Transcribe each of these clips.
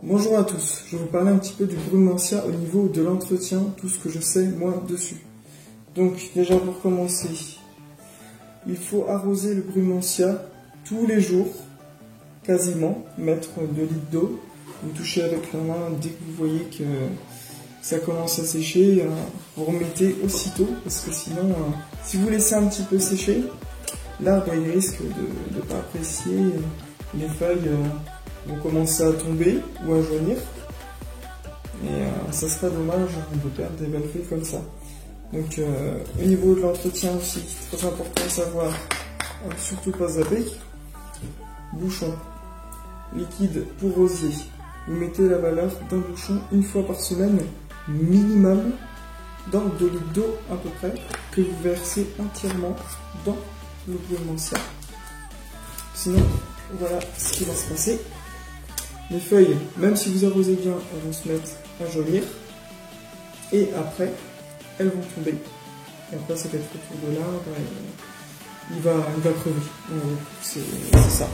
Bonjour à tous, je vais vous parler un petit peu du Brumansia au niveau de l'entretien, tout ce que je sais moi dessus. Donc déjà pour commencer, il faut arroser le Brumansia tous les jours, quasiment, mettre 2 litres d'eau, vous touchez avec la main dès que vous voyez que ça commence à sécher, vous remettez aussitôt, parce que sinon, si vous laissez un petit peu sécher, l'arbre il risque de ne pas apprécier, les feuilles vont commencer à tomber ou à jaunir, et ça serait dommage de perdre des belles feuilles comme ça. Donc au niveau de l'entretien aussi, très important de savoir, surtout pas zapper, bouchon, liquide pour rosier. Vous mettez la valeur d'un bouchon une fois par semaine, minimum, dans 2 litres d'eau à peu près, que vous versez entièrement dans le Brumansia. Sinon, voilà ce qui va se passer. Les feuilles, même si vous arrosez bien, elles vont se mettre à jaunir. Et après, elles vont tomber. Et après, ça va être autour de l'arbre et il va crever. C'est ça.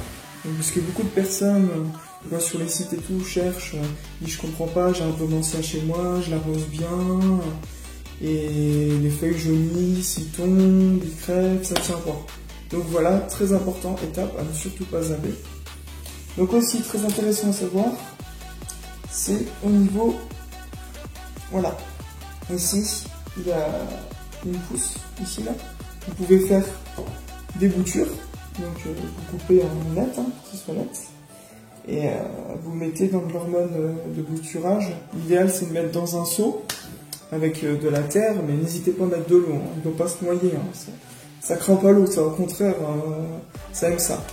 Donc, parce que beaucoup de personnes, moi, sur les sites et tout, cherchent, disent je comprends pas, j'ai un Brumansia chez moi, je l'arrose bien, et les feuilles jaunissent, ils tombent, ils crèvent, ça tient pas. Donc voilà, très important, étape à ne surtout pas zapper. Donc aussi très intéressant à savoir, c'est au niveau, voilà, ici il y a une pousse, ici là, vous pouvez faire des boutures, donc vous coupez en net, pour que ce soit net, et vous mettez dans de l'hormone de bouturage. L'idéal c'est de mettre dans un seau avec de la terre, mais n'hésitez pas à mettre de l'eau, hein, il ne doit pas se noyer, hein, ça craint pas l'eau, ça au contraire, ça aime ça.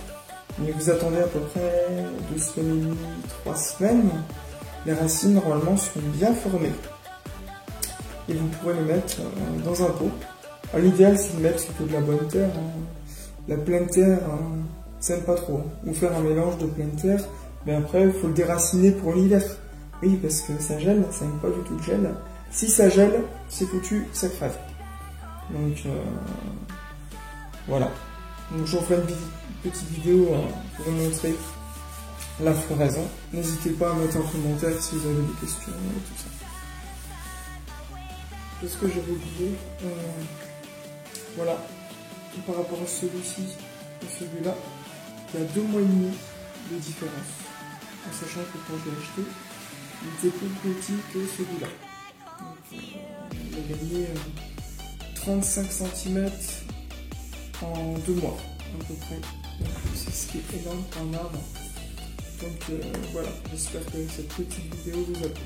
Mais vous attendez à peu près 2 semaines et demie, 3 semaines, les racines normalement seront bien formées. Et vous pourrez les mettre dans un pot. L'idéal c'est de mettre plutôt de la bonne terre, hein. La pleine terre, ça n'aime pas trop. Ou faire un mélange de pleine terre, mais après il faut le déraciner pour l'hiver. Oui, parce que ça gèle, ça n'aime pas du tout le gel. Si ça gèle, c'est foutu, ça crève. Donc voilà. Donc je vous ferai une petite vidéo pour vous montrer la floraison. N'hésitez pas à mettre en commentaire si vous avez des questions et tout ça. Qu'est-ce que j'avais oublié, voilà. Et par rapport à celui-ci et celui-là, il y a 2 mois et demi de différence. En sachant que quand je l'ai acheté, il était plus petit que celui-là. Donc il a gagné 35 cm en 2 mois à peu près. Donc c'est ce qui est énorme pour un arbre. Donc voilà, j'espère que cette petite vidéo vous a plu.